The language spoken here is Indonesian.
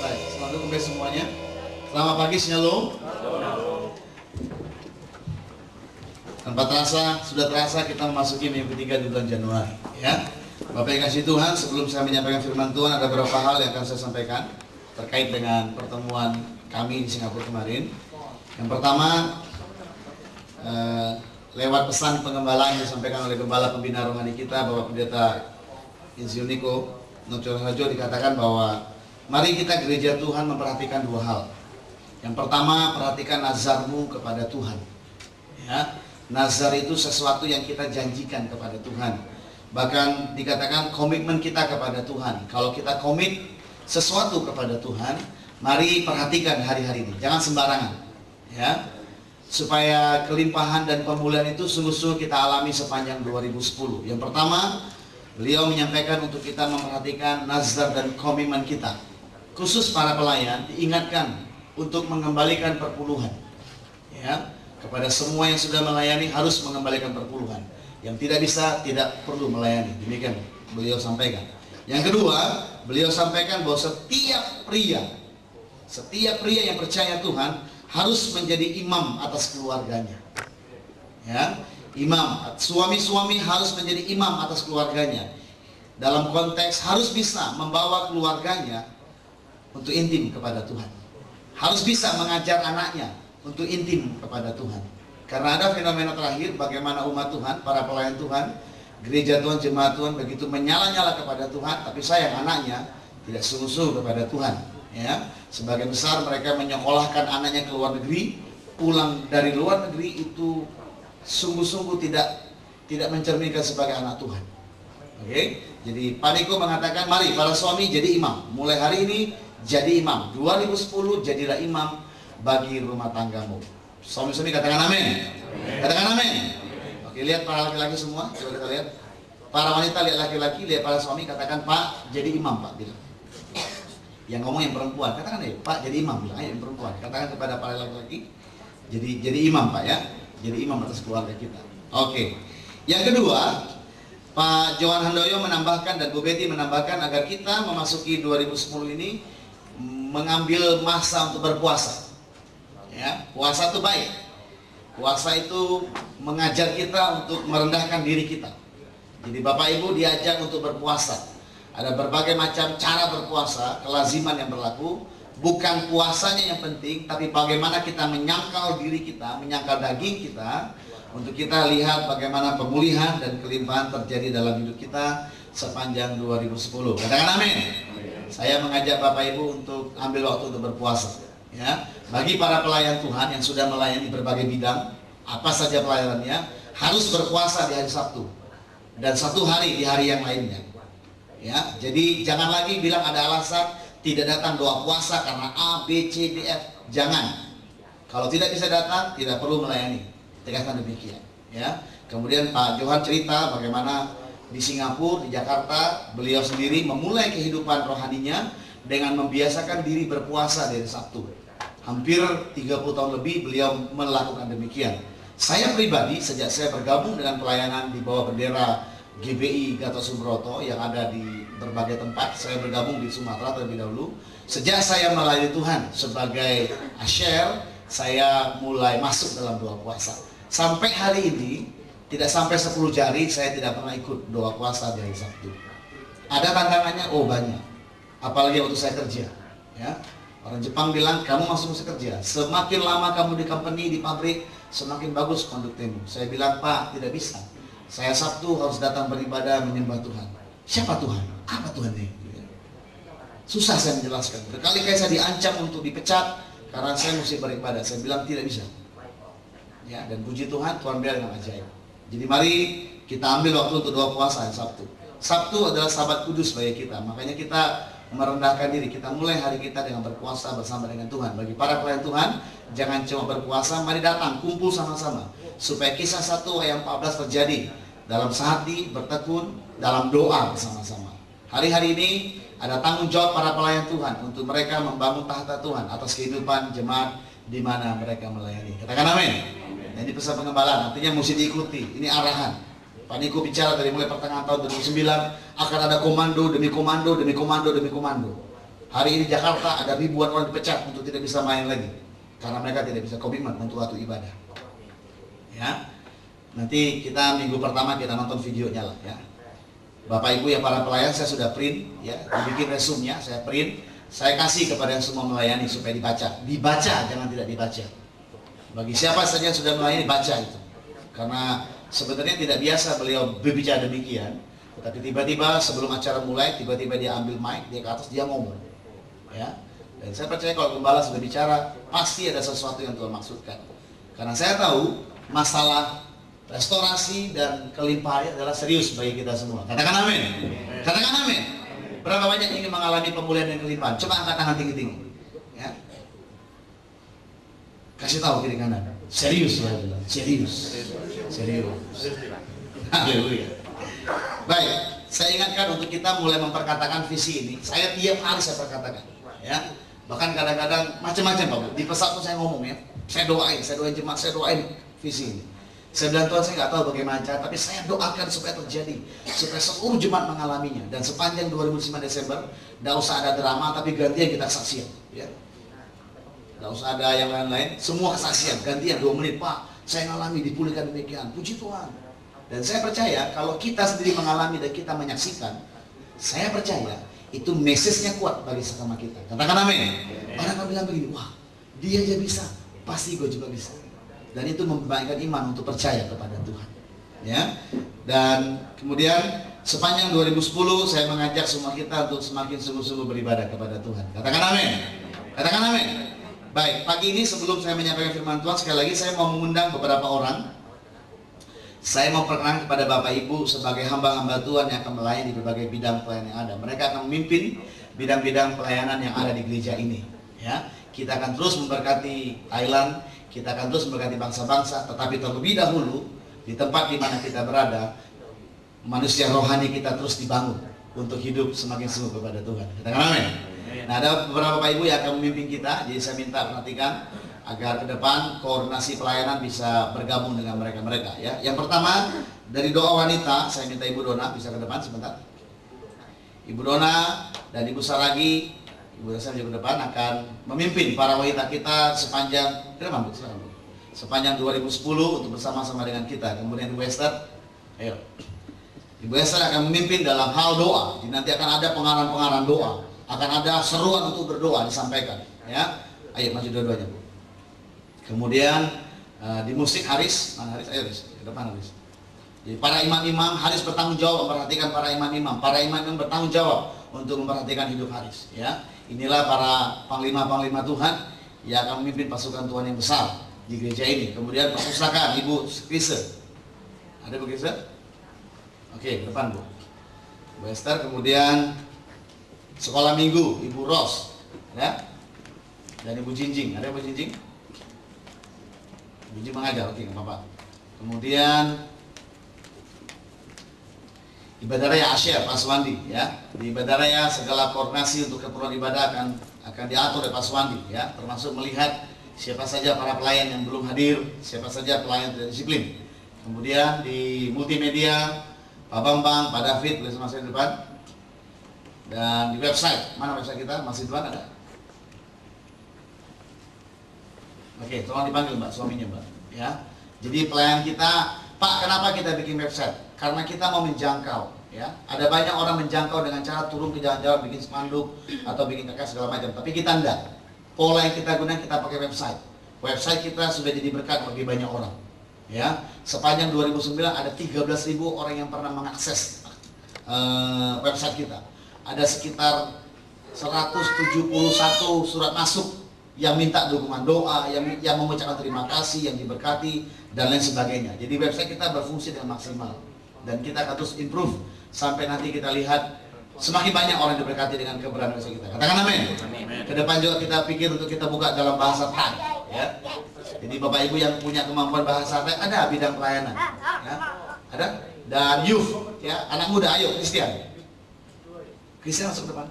Baik, selamat kembali semuanya. Selamat pagi, Shalom. Tanpa terasa, sudah terasa kita memasuki minggu ketiga di bulan Januari. Ya, Bapak yang kasih Tuhan, sebelum saya menyampaikan firman Tuhan, ada beberapa hal yang akan saya sampaikan terkait dengan pertemuan kami di Singapura kemarin. Yang pertama, lewat pesan pengembalaan yang disampaikan oleh Gembala Pembina Rohani kita, Bapak Pendeta Insinyur Niko Nocorajo, dikatakan bahwa mari kita gereja Tuhan memperhatikan dua hal. Yang pertama, perhatikan nazarmu kepada Tuhan. Ya, nazar itu sesuatu yang kita janjikan kepada Tuhan. Bahkan dikatakan komitmen kita kepada Tuhan. Kalau kita komit sesuatu kepada Tuhan, mari perhatikan hari-hari ini. Jangan sembarangan. Ya, supaya kelimpahan dan pemulihan itu sungguh-sungguh kita alami sepanjang 2010. Yang pertama, beliau menyampaikan untuk kita memperhatikan nazar dan komitmen kita. Khusus para pelayan diingatkan untuk mengembalikan perpuluhan. Ya, kepada semua yang sudah melayani harus mengembalikan perpuluhan. Yang tidak bisa tidak perlu melayani. Demikian beliau sampaikan. Yang kedua, beliau sampaikan bahwa setiap pria yang percaya Tuhan harus menjadi imam atas keluarganya. Ya, imam, suami-suami harus menjadi imam atas keluarganya. Dalam konteks harus bisa membawa keluarganya untuk intim kepada Tuhan. Harus bisa mengajar anaknya untuk intim kepada Tuhan. Karena ada fenomena terakhir bagaimana umat Tuhan, para pelayan Tuhan, gereja Tuhan, jemaat Tuhan begitu menyala-nyala kepada Tuhan, tapi sayang anaknya tidak sungguh-sungguh kepada Tuhan. Ya, sebagian besar mereka menyekolahkan anaknya ke luar negeri, pulang dari luar negeri itu sungguh-sungguh tidak mencerminkan sebagai anak Tuhan. Oke, jadi Pak Niko mengatakan mari para suami jadi imam. Mulai hari ini jadi imam. 2010 jadilah imam bagi rumah tanggamu. Suami-suami katakan amin. Katakan amin. Oke, lihat para laki-laki semua. Coba kita lihat. Para wanita lihat laki-laki, lihat para suami, katakan Pak jadi imam Pak. Bilang. Yang ngomong yang perempuan, katakan ya Pak jadi imam. Bilang ayo yang perempuan. Katakan kepada para laki-laki jadi imam Pak ya. Jadi imam atas keluarga kita. Oke. Yang kedua, Pak Johan Handoyo menambahkan dan Bu Betty menambahkan agar kita memasuki 2010 ini mengambil masa untuk berpuasa. Ya, puasa itu baik. Puasa itu mengajar kita untuk merendahkan diri kita. Jadi Bapak Ibu diajak untuk berpuasa. Ada berbagai macam cara berpuasa, kelaziman yang berlaku. Bukan puasanya yang penting, tapi bagaimana kita menyangkal diri kita, menyangkal daging kita, untuk kita lihat bagaimana pemulihan dan kelimpahan terjadi dalam hidup kita sepanjang 2010. Katakan amin. Saya mengajak Bapak Ibu untuk ambil waktu untuk berpuasa. Ya, bagi para pelayan Tuhan yang sudah melayani berbagai bidang, apa saja pelayanannya, harus berpuasa di hari Sabtu dan satu hari di hari yang lainnya. Ya, jadi jangan lagi bilang ada alasan tidak datang doa puasa karena A, B, C, D, F. Jangan. Kalau tidak bisa datang, tidak perlu melayani. Tegaskan demikian. Ya. Kemudian Pak Johan cerita bagaimana di Singapura, di Jakarta, beliau sendiri memulai kehidupan rohaninya dengan membiasakan diri berpuasa dari Sabtu. Hampir 30 tahun lebih beliau melakukan demikian. Saya pribadi sejak saya bergabung dengan pelayanan di bawah bendera GBI Gatot Subroto yang ada di berbagai tempat, saya bergabung di Sumatera terlebih dahulu. Sejak saya melayani Tuhan sebagai asher, saya mulai masuk dalam doa puasa. Sampai hari ini, tidak sampai 10 jari saya tidak pernah ikut doa puasa di hari Sabtu. Ada tantangannya? Oh banyak. Apalagi waktu saya kerja. Ya. Orang Jepang bilang, kamu masih kerja. Semakin lama kamu di company, di pabrik, semakin bagus konduktimu. Saya bilang, Pak, tidak bisa. Saya Sabtu harus datang beribadah menyembah Tuhan. Siapa Tuhan? Apa Tuhan ini? Susah saya menjelaskan. Berkali-kali saya diancam untuk dipecat karena saya mesti beribadah. Saya bilang tidak bisa. Ya, dan puji Tuhan, Tuhan biar dengan ajaib. Jadi mari kita ambil waktu untuk doa puasa hari Sabtu. Sabtu adalah sabat kudus bagi kita. Makanya kita merendahkan diri. Kita mulai hari kita dengan berpuasa bersama dengan Tuhan. Bagi para pelayan Tuhan, jangan cuma berpuasa, mari datang, kumpul sama-sama. Supaya kisah 1 ayat 14 terjadi. Dalam sehati, bertekun, dalam doa bersama-sama. Hari-hari ini ada tanggung jawab para pelayan Tuhan untuk mereka membangun tahta Tuhan atas kehidupan jemaat di mana mereka melayani. Katakan amin. Nah, ini pesan pengembalaan, artinya mesti diikuti. Ini arahan. Pak Niko bicara dari mulai pertengahan tahun 2009 akan ada komando demi komando demi komando demi komando. Hari ini Jakarta ada ribuan orang dipecat untuk tidak bisa main lagi karena mereka tidak bisa komitmen untuk waktu ibadah. Ya, nanti kita minggu pertama kita nonton videonya lah ya. Bapak Ibu yang para pelayan saya sudah print ya, dibikin resumenya, saya print, saya kasih kepada yang semua melayani supaya dibaca, jangan tidak dibaca. Bagi siapa saja yang sudah melayani baca itu, karena sebenarnya tidak biasa beliau berbicara demikian, tapi tiba-tiba sebelum acara mulai, tiba-tiba dia ambil mic, dia ke atas, dia ngomong. Ya, dan saya percaya kalau gembala sudah bicara, pasti ada sesuatu yang Tuhan maksudkan. Karena saya tahu masalah restorasi dan kelimpahan adalah serius bagi kita semua. Katakan amin. Katakan amin. Berapa banyak ingin mengalami pemulihan dan kelimpahan? Coba angkat tangan tinggi-tinggi. Ya. Kasih tahu kiri kanan. Serius ya, serius. Serius. Haleluya. Baik, saya ingatkan untuk kita mulai memperkatakan visi ini. Saya tiap hari saya perkatakan. Ya, bahkan kadang-kadang macam-macam Pak Bu. Di pesawat saya ngomong ya, saya doain jemaat, saya doain visi ini. Saya bilang Tuhan saya nggak tahu bagaimana cara, tapi saya doakan supaya terjadi, supaya seluruh jemaat mengalaminya. Dan sepanjang 2009 Desember, nggak usah ada drama, tapi gantian kita kesaksian. Ya, nggak usah ada yang lain-lain, semua kesaksian, gantian 2 menit Pak. Saya ngalami dipulihkan demikian, puji Tuhan. Dan saya percaya kalau kita sendiri mengalami dan kita menyaksikan, saya percaya itu message-nya kuat bagi sesama kita. Katakan amin. Orang akan bilang begini, wah dia aja bisa, pasti gue juga bisa. Dan itu membaikkan iman untuk percaya kepada Tuhan. Ya. Dan kemudian sepanjang 2010 saya mengajak semua kita untuk semakin sungguh-sungguh beribadah kepada Tuhan. Katakan amin. Katakan amin. Baik, pagi ini sebelum saya menyampaikan firman Tuhan, sekali lagi saya mau mengundang beberapa orang. Saya mau perkenalkan kepada Bapak Ibu sebagai hamba-hamba Tuhan yang akan melayani di berbagai bidang pelayanan yang ada. Mereka akan memimpin bidang-bidang pelayanan yang ada di gereja ini. Ya, kita akan terus memberkati Thailand, kita akan terus memberkati bangsa-bangsa. Tetapi terlebih dahulu di tempat di mana kita berada, manusia rohani kita terus dibangun untuk hidup semakin sungguh kepada Tuhan. Katakan amin. Nah, ada beberapa Bapak Ibu yang akan memimpin kita, jadi saya minta perhatikan agar ke depan koordinasi pelayanan bisa bergabung dengan mereka-mereka ya. Yang pertama dari doa wanita, saya minta Ibu Dona bisa ke depan sebentar. Ibu Dona dan Ibu Saragi, Ibu Dona juga ke depan akan memimpin para wanita kita sepanjang sepanjang 2010 untuk bersama-sama dengan kita. Kemudian Ibu Esther, ayo. Ibu Esther akan memimpin dalam hal doa. Jadi nanti akan ada pengarang-pengarang doa, akan ada seruan untuk berdoa disampaikan ya. Ayo maju dua-duanya Bu. Kemudian di musik Haris, mana Haris? Ayo Haris, ke depan Haris. Jadi para imam-imam, Haris bertanggung jawab memperhatikan para imam-imam. Para imam-imam bertanggung jawab untuk memperhatikan hidup Haris. Ya, inilah para panglima-panglima Tuhan yang akan memimpin pasukan Tuhan yang besar di gereja ini. Kemudian perpustakaan Ibu Krise. Ada Bu Krise? Oke, ke depan Bu. Bu Esther, kemudian sekolah minggu Ibu Ros, ya. Dan Ibu Jinjing. Ada Ibu Jinjing? Biji mengajar, oke, nggak apa-apa. Kemudian ibadah raya Asyir Pak Suwandi, ya. Di ibadah raya segala koordinasi untuk keperluan ibadah akan diatur oleh Pak Suwandi, ya. Termasuk melihat siapa saja para pelayan yang belum hadir, siapa saja pelayan tidak disiplin. Kemudian di multimedia Pak Bambang, Pak David, boleh masuk di depan. Dan di website, mana website kita? Masih depan ada? Oke, tolong dipanggil Mbak, suaminya Mbak. Ya, jadi pelayan kita, Pak, kenapa kita bikin website? Karena kita mau menjangkau. Ya, ada banyak orang menjangkau dengan cara turun ke jalan-jalan, bikin spanduk atau bikin kakak segala macam. Tapi kita enggak. Pola yang kita gunakan kita pakai website. Website kita sudah jadi berkat bagi banyak orang. Ya, sepanjang 2009 ada 13.000 orang yang pernah mengakses website kita. Ada sekitar 171 surat masuk yang minta dukungan doa, yang mengucapkan terima kasih, yang diberkati, dan lain sebagainya. Jadi website kita berfungsi dengan maksimal. Dan kita akan terus improve sampai nanti kita lihat semakin banyak orang yang diberkati dengan keberadaan website kita. Katakan amin. Kedepan juga kita pikir untuk kita buka dalam bahasa Thai. Ya. Jadi Bapak Ibu yang punya kemampuan bahasa Thai, ada bidang pelayanan. Ya. Ada. Dan youth, ya, anak muda, ayo Christian. Christian masuk ke depan.